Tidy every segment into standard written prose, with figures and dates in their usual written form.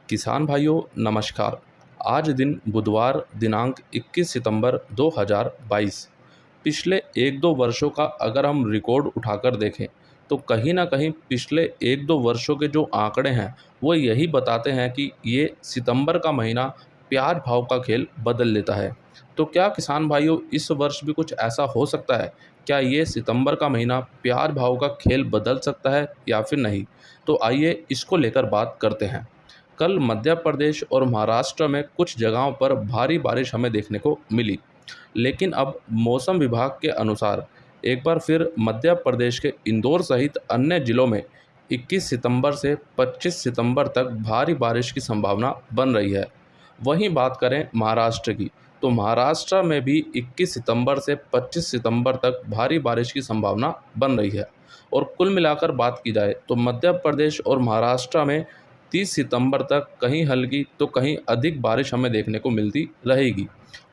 किसान भाइयों नमस्कार। आज दिन बुधवार दिनांक 21 सितंबर 2022। पिछले एक दो वर्षों का अगर हम रिकॉर्ड उठाकर देखें तो कहीं ना कहीं पिछले एक दो वर्षों के जो आंकड़े हैं वो यही बताते हैं कि ये सितंबर का महीना प्याज भाव का खेल बदल लेता है। तो क्या किसान भाइयों इस वर्ष भी कुछ ऐसा हो सकता है? क्या ये सितंबर का महीना प्याज भाव का खेल बदल सकता है या फिर नहीं? तो आइए इसको लेकर बात करते हैं। कल मध्य प्रदेश और महाराष्ट्र में कुछ जगहों पर भारी बारिश हमें देखने को मिली, लेकिन अब मौसम विभाग के अनुसार एक बार फिर मध्य प्रदेश के इंदौर सहित अन्य जिलों में 21 सितंबर से 25 सितंबर तक भारी बारिश की संभावना बन रही है। वहीं बात करें महाराष्ट्र की, तो महाराष्ट्र में भी 21 सितंबर से 25 सितंबर तक भारी बारिश की संभावना बन रही है। और कुल मिलाकर बात की जाए तो मध्य प्रदेश और महाराष्ट्र में 30 सितंबर तक कहीं हल्की तो कहीं अधिक बारिश हमें देखने को मिलती रहेगी।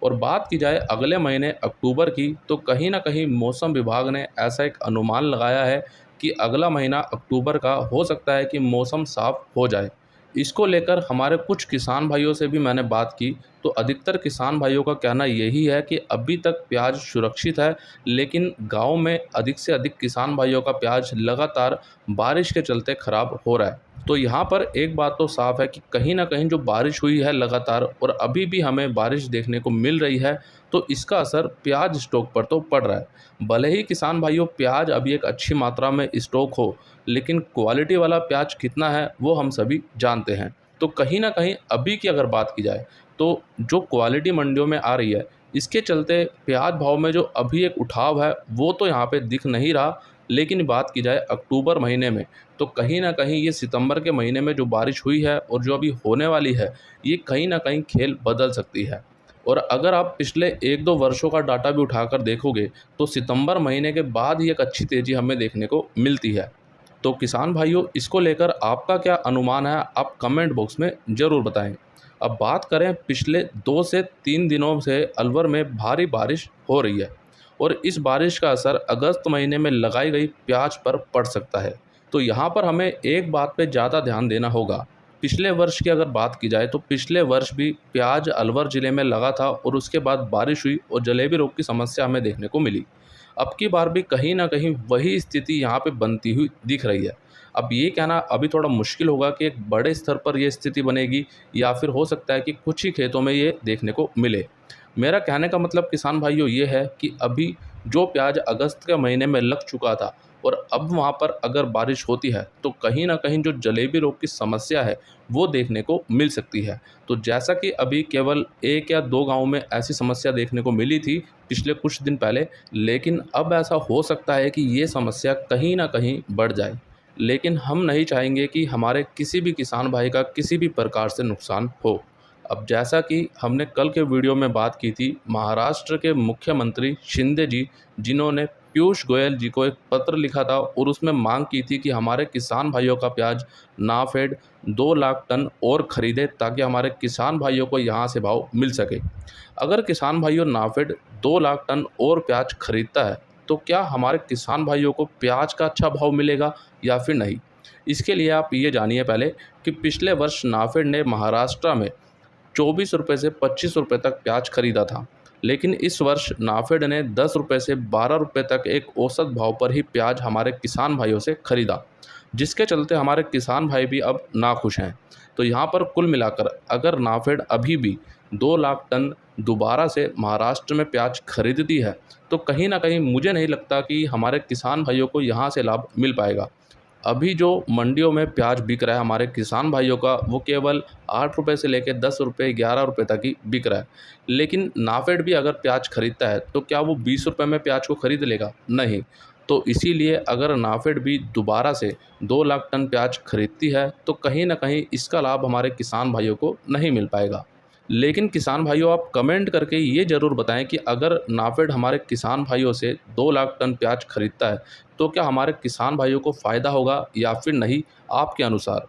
और बात की जाए अगले महीने अक्टूबर की, तो कहीं ना कहीं मौसम विभाग ने ऐसा एक अनुमान लगाया है कि अगला महीना अक्टूबर का हो सकता है कि मौसम साफ हो जाए। इसको लेकर हमारे कुछ किसान भाइयों से भी मैंने बात की, तो अधिकतर किसान भाइयों का कहना यही है कि अभी तक प्याज सुरक्षित है, लेकिन गांव में अधिक से अधिक किसान भाइयों का प्याज लगातार बारिश के चलते खराब हो रहा है। तो यहाँ पर एक बात तो साफ है कि कहीं ना कहीं जो बारिश हुई है लगातार और अभी भी हमें बारिश देखने को मिल रही है, तो इसका असर प्याज स्टॉक पर तो पड़ रहा है। भले ही किसान भाइयों प्याज अभी एक अच्छी मात्रा में स्टॉक हो, लेकिन क्वालिटी वाला प्याज कितना है वो हम सभी जानते हैं। तो कहीं ना कहीं अभी की अगर बात की जाए तो जो क्वालिटी मंडियों में आ रही है, इसके चलते प्याज भाव में जो अभी एक उठाव है वो तो यहाँ पे दिख नहीं रहा। लेकिन बात की जाए अक्टूबर महीने में, तो कहीं ना कहीं ये सितंबर के महीने में जो बारिश हुई है और जो अभी होने वाली है, ये कहीं ना कहीं खेल बदल सकती है। और अगर आप पिछले एक दो वर्षों का डाटा भी उठाकर देखोगे तो सितंबर महीने के बाद ही एक अच्छी तेज़ी हमें देखने को मिलती है। तो किसान भाइयों इसको लेकर आपका क्या अनुमान है, आप कमेंट बॉक्स में ज़रूर बताएं। अब बात करें पिछले 2 से 3 दिनों से अलवर में भारी बारिश हो रही है और इस बारिश का असर अगस्त महीने में लगाई गई प्याज पर पड़ सकता है। तो यहाँ पर हमें एक बात पे ज़्यादा ध्यान देना होगा। पिछले वर्ष की अगर बात की जाए तो पिछले वर्ष भी प्याज अलवर ज़िले में लगा था और उसके बाद बारिश हुई और जलेबी रोग की समस्या हमें देखने को मिली। अब की बार भी कहीं ना कहीं वही स्थिति यहाँ पे बनती हुई दिख रही है। अब ये कहना अभी थोड़ा मुश्किल होगा कि एक बड़े स्तर पर ये स्थिति बनेगी या फिर हो सकता है कि कुछ ही खेतों में ये देखने को मिले। मेरा कहने का मतलब किसान भाइयों ये है कि अभी जो प्याज अगस्त के महीने में लग चुका था और अब वहाँ पर अगर बारिश होती है तो कहीं ना कहीं जो जलेबी रोग की समस्या है वो देखने को मिल सकती है। तो जैसा कि अभी केवल एक या दो गांवों में ऐसी समस्या देखने को मिली थी पिछले कुछ दिन पहले, लेकिन अब ऐसा हो सकता है कि ये समस्या कहीं ना कहीं बढ़ जाए। लेकिन हम नहीं चाहेंगे कि हमारे किसी भी किसान भाई का किसी भी प्रकार से नुकसान हो। अब जैसा कि हमने कल के वीडियो में बात की थी, महाराष्ट्र के मुख्यमंत्री शिंदे जी, जिन्होंने पीयूष गोयल जी को एक पत्र लिखा था और उसमें मांग की थी कि हमारे किसान भाइयों का प्याज नाफेड 2 लाख टन और ख़रीदे ताकि हमारे किसान भाइयों को यहाँ से भाव मिल सके। अगर किसान भाइयों नाफेड 2 लाख टन और प्याज खरीदता है तो क्या हमारे किसान भाइयों को प्याज का अच्छा भाव मिलेगा या फिर नहीं? इसके लिए आप ये जानिए पहले कि पिछले वर्ष नाफेड ने महाराष्ट्र में 24 रुपये से 25 रुपये तक प्याज खरीदा था, लेकिन इस वर्ष नाफेड ने 10 रुपये से 12 रुपये तक एक औसत भाव पर ही प्याज हमारे किसान भाइयों से खरीदा, जिसके चलते हमारे किसान भाई भी अब नाखुश हैं। तो यहाँ पर कुल मिलाकर अगर नाफेड अभी भी 2 लाख टन दोबारा से महाराष्ट्र में प्याज खरीदती है तो कहीं ना कहीं मुझे नहीं लगता कि हमारे किसान भाइयों को यहाँ से लाभ मिल पाएगा। अभी जो मंडियों में प्याज बिक रहा है हमारे किसान भाइयों का, वो केवल 8 रुपये से लेकर 10 रुपये 11 रुपये तक ही बिक रहा है। लेकिन नाफेड भी अगर प्याज खरीदता है तो क्या वो 20 रुपये में प्याज को खरीद लेगा? नहीं। तो इसीलिए अगर नाफेड भी दोबारा से 2 लाख टन प्याज खरीदती है तो कहीं ना कहीं इसका लाभ हमारे किसान भाइयों को नहीं मिल पाएगा। लेकिन किसान भाइयों आप कमेंट करके ये ज़रूर बताएं कि अगर नाफेड हमारे किसान भाइयों से 2 लाख टन प्याज खरीदता है तो क्या हमारे किसान भाइयों को फ़ायदा होगा या फिर नहीं, आपके अनुसार?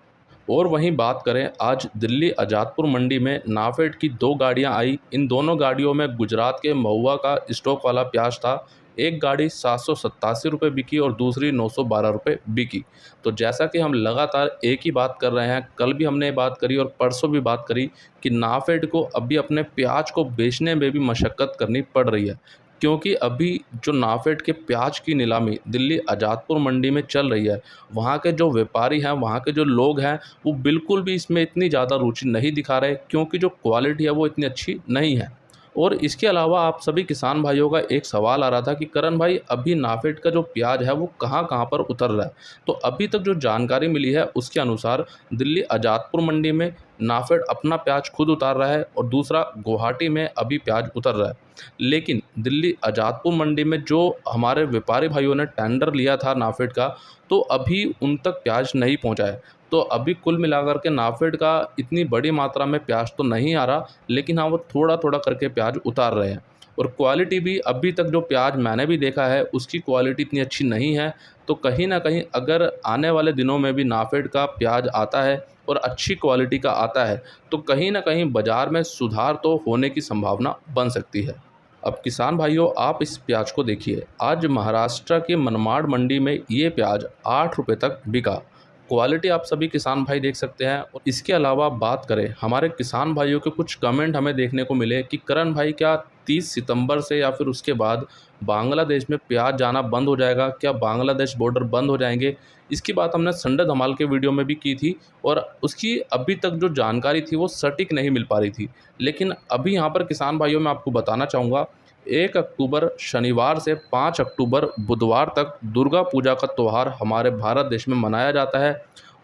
और वहीं बात करें, आज दिल्ली आज़ादपुर मंडी में नाफेड की 2 गाड़ियां आई। इन दोनों गाड़ियों में गुजरात के महुआ का स्टॉक वाला प्याज था, एक गाड़ी 787 रुपये बिकी और दूसरी 912 रुपये बिकी। तो जैसा कि हम लगातार एक ही बात कर रहे हैं, कल भी हमने बात करी और परसों भी बात करी कि नाफेड को अभी अपने प्याज को बेचने में भी मशक्क़त करनी पड़ रही है, क्योंकि अभी जो नाफेड के प्याज की नीलामी दिल्ली आज़ादपुर मंडी में चल रही है, वहाँ के जो व्यापारी हैं, वहाँ के जो लोग हैं, वो बिल्कुल भी इसमें इतनी ज़्यादा रुचि नहीं दिखा रहे, क्योंकि जो क्वालिटी है वो इतनी अच्छी नहीं है। और इसके अलावा आप सभी किसान भाइयों का एक सवाल आ रहा था कि करण भाई, अभी नाफेड का जो प्याज है वो कहाँ कहाँ पर उतर रहा है। तो अभी तक जो जानकारी मिली है उसके अनुसार दिल्ली आज़ादपुर मंडी में नाफेड अपना प्याज खुद उतार रहा है और दूसरा गुवाहाटी में अभी प्याज उतर रहा है। लेकिन दिल्ली आज़ादपुर मंडी में जो हमारे व्यापारी भाइयों ने टेंडर लिया था नाफेड का, तो अभी उन तक प्याज नहीं पहुंचा है। तो अभी कुल मिलाकर के नाफेड का इतनी बड़ी मात्रा में प्याज तो नहीं आ रहा, लेकिन हाँ, वो थोड़ा थोड़ा करके प्याज उतार रहे हैं। और क्वालिटी भी अभी तक जो प्याज मैंने भी देखा है उसकी क्वालिटी इतनी अच्छी नहीं है। तो कहीं ना कहीं अगर आने वाले दिनों में भी नाफेड का प्याज आता है और अच्छी क्वालिटी का आता है, तो कहीं ना कहीं बाज़ार में सुधार तो होने की संभावना बन सकती है। अब किसान भाइयों, आप इस प्याज को देखिए, आज महाराष्ट्र के मनमाड़ मंडी में ये प्याज 8 रुपये तक बिका। क्वालिटी आप सभी किसान भाई देख सकते हैं। और इसके अलावा बात करें, हमारे किसान भाइयों के कुछ कमेंट हमें देखने को मिले कि करण भाई, क्या 30 सितंबर से या फिर उसके बाद बांग्लादेश में प्याज जाना बंद हो जाएगा, क्या बांग्लादेश बॉर्डर बंद हो जाएंगे। इसकी बात हमने संडे धमाल के वीडियो में भी की थी और उसकी अभी तक जो जानकारी थी वो सटीक नहीं मिल पा रही थी। लेकिन अभी यहाँ पर किसान भाइयों मैं आपको बताना चाहूँगा, 1 अक्टूबर शनिवार से 5 अक्टूबर बुधवार तक दुर्गा पूजा का त्यौहार हमारे भारत देश में मनाया जाता है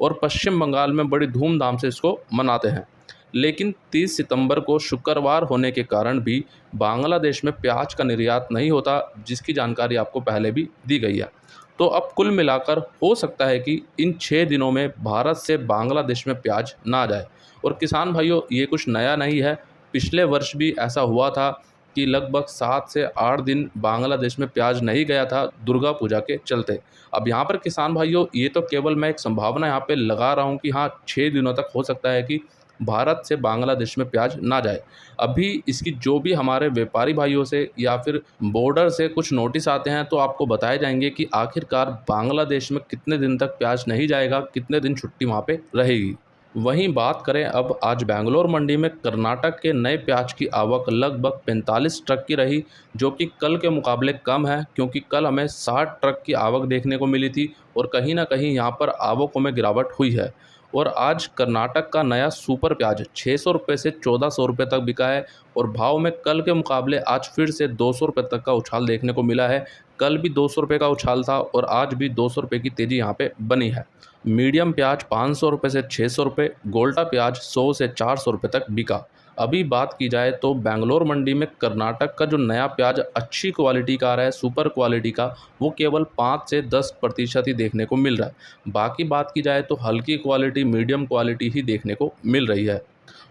और पश्चिम बंगाल में बड़ी धूमधाम से इसको मनाते हैं। लेकिन 30 सितंबर को शुक्रवार होने के कारण भी बांग्लादेश में प्याज का निर्यात नहीं होता, जिसकी जानकारी आपको पहले भी दी गई है। तो अब कुल मिलाकर हो सकता है कि इन 6 दिनों में भारत से बांग्लादेश में प्याज ना जाए। और किसान भाइयों, ये कुछ नया नहीं है, पिछले वर्ष भी ऐसा हुआ था कि लगभग 7 से 8 दिन बांग्लादेश में प्याज नहीं गया था दुर्गा पूजा के चलते। अब यहाँ पर किसान भाइयों, ये तो केवल मैं एक संभावना यहाँ पे लगा रहा हूँ कि हाँ, 6 दिनों तक हो सकता है कि भारत से बांग्लादेश में प्याज ना जाए। अभी इसकी जो भी हमारे व्यापारी भाइयों से या फिर बॉर्डर से कुछ नोटिस आते हैं, तो आपको बताए जाएंगे कि आखिरकार बांग्लादेश में कितने दिन तक प्याज नहीं जाएगा, कितने दिन छुट्टी वहाँ पे रहेगी। वहीं बात करें अब, आज बेंगलोर मंडी में कर्नाटक के नए प्याज की आवक लगभग 45 ट्रक की रही, जो कि कल के मुकाबले कम है, क्योंकि कल हमें 60 ट्रक की आवक देखने को मिली थी और कहीं ना कहीं यहाँ पर आवकों में गिरावट हुई है। और आज कर्नाटक का नया सुपर प्याज 600 रुपये से 1400 रुपये तक बिका है और भाव में कल के मुकाबले आज फिर से 200 रुपये तक का उछाल देखने को मिला है। कल भी 200 रुपये का उछाल था और आज भी 200 रुपये की तेज़ी यहाँ पे बनी है। मीडियम प्याज 500 रुपये से 600 रुपये, गोल्टा प्याज 100 से 400 रुपये तक बिका। अभी बात की जाए तो बेंगलोर मंडी में कर्नाटक का जो नया प्याज अच्छी क्वालिटी का आ रहा है, सुपर क्वालिटी का, वो केवल 5 से 10% ही देखने को मिल रहा है। बाकी बात की जाए तो हल्की क्वालिटी, मीडियम क्वालिटी ही देखने को मिल रही है।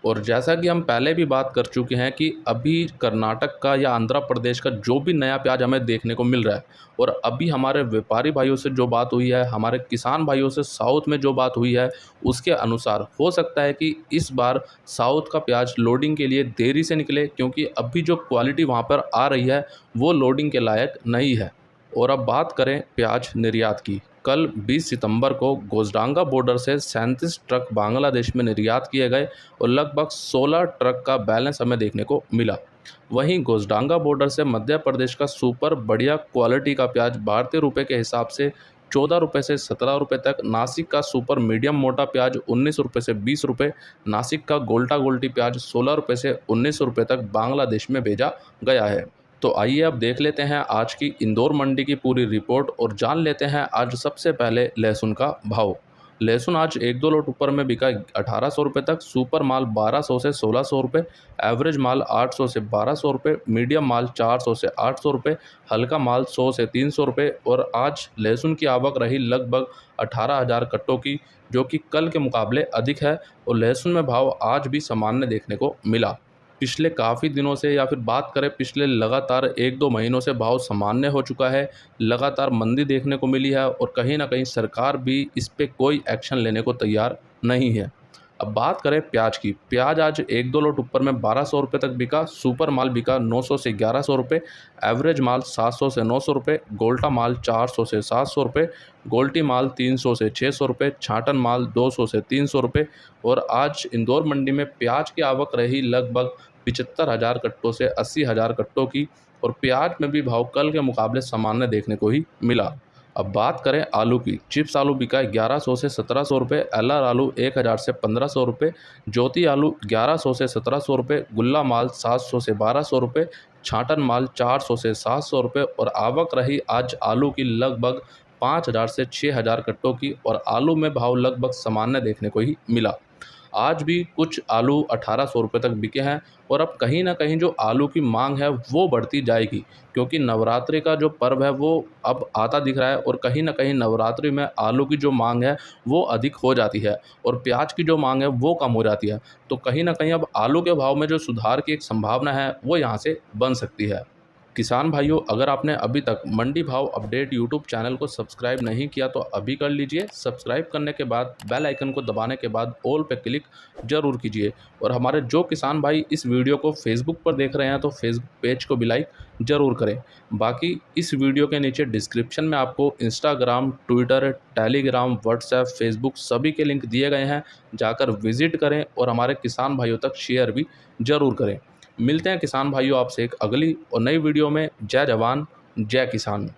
और जैसा कि हम पहले भी बात कर चुके हैं कि अभी कर्नाटक का या आंध्र प्रदेश का जो भी नया प्याज हमें देखने को मिल रहा है, और अभी हमारे व्यापारी भाइयों से जो बात हुई है, हमारे किसान भाइयों से साउथ में जो बात हुई है, उसके अनुसार हो सकता है कि इस बार साउथ का प्याज लोडिंग के लिए देरी से निकले, क्योंकि अभी जो क्वालिटी वहाँ पर आ रही है वो लोडिंग के लायक नहीं है। और अब बात करें प्याज निर्यात की, कल 20 सितंबर को गोजडांगा बॉर्डर से 37 ट्रक बांग्लादेश में निर्यात किए गए और लगभग 16 ट्रक का बैलेंस हमें देखने को मिला। वहीं गोजडांगा बॉर्डर से मध्य प्रदेश का सुपर बढ़िया क्वालिटी का प्याज भारतीय रुपये के हिसाब से 14 रुपये से 17 रुपये तक, नासिक का सुपर मीडियम मोटा प्याज 19 रुपये से 20 रुपये, नासिक का गोल्टा गोल्टी प्याज 16 रुपये से 19 रुपये तक बांग्लादेश में भेजा गया है। तो आइए अब देख लेते हैं आज की इंदौर मंडी की पूरी रिपोर्ट और जान लेते हैं आज सबसे पहले लहसुन का भाव। लहसुन आज 1-2 लोट ऊपर में बिका 1800 रुपये तक, सुपर माल 1200 से 1600 रुपये, एवरेज माल 800 से 1200 रुपये, मीडियम माल 400 से 800 रुपये, हल्का माल 100 से 300 रुपये। और आज लहसुन की आवक रही लगभग 18,000 कट्टों की, जो कि कल के मुकाबले अधिक है। और लहसुन में भाव आज भी सामान्य देखने को मिला। पिछले काफ़ी दिनों से या फिर बात करें पिछले लगातार 1-2 महीनों से भाव सामान्य हो चुका है, लगातार मंदी देखने को मिली है और कहीं ना कहीं सरकार भी इस पे कोई एक्शन लेने को तैयार नहीं है। अब बात करें प्याज की। प्याज आज 1-2 लोट ऊपर में 1200 रुपये तक बिका। सुपर माल बिका 900 से 1100 रुपये, एवरेज माल 700 से 900 रुपये, गोल्टा माल 400 से 700 रुपये, गोल्टी माल 300 से 600 रुपये, छाटन माल 200 से 300 रुपये। और आज इंदौर मंडी में प्याज की आवक रही लगभग 75,000 कट्टों से 80,000 कट्टों की, और प्याज में भी भाव कल के मुकाबले सामान्य देखने को ही मिला। अब बात करें आलू की। चिप्स आलू बिका 1100 से 1700 रुपये, एलआर आलू 1000 से 1500 रुपये, ज्योति आलू 1100 से 1700 रुपये, गुल्ला माल 700 से 1200 रुपये, छाटन माल 400 से 700 रुपये। और आवक रही आज आलू की लगभग 5000 से 6000 कट्टों की, और आलू में भाव लगभग सामान्य देखने को ही मिला। आज भी कुछ आलू 1800 रुपये तक बिके हैं, और अब कहीं ना कहीं जो आलू की मांग है वो बढ़ती जाएगी, क्योंकि नवरात्रि का जो पर्व है वो अब आता दिख रहा है, और कहीं ना कहीं नवरात्रि में आलू की जो मांग है वो अधिक हो जाती है, और प्याज की जो मांग है वो कम हो जाती है। तो कहीं ना कहीं अब आलू के भाव में जो सुधार की एक संभावना है वो यहाँ से बन सकती है। किसान भाइयों, अगर आपने अभी तक मंडी भाव अपडेट यूट्यूब चैनल को सब्सक्राइब नहीं किया तो अभी कर लीजिए। सब्सक्राइब करने के बाद बेल आइकन को दबाने के बाद ऑल पे क्लिक जरूर कीजिए। और हमारे जो किसान भाई इस वीडियो को फेसबुक पर देख रहे हैं तो फेसबुक पेज को भी लाइक ज़रूर करें। बाकी इस वीडियो के नीचे डिस्क्रिप्शन में आपको Instagram, Twitter, Telegram, WhatsApp, Facebook सभी के लिंक दिए गए हैं, जाकर विजिट करें और हमारे किसान भाइयों तक शेयर भी ज़रूर करें। मिलते हैं किसान भाइयों आपसे एक अगली और नई वीडियो में। जय जवान, जय किसान।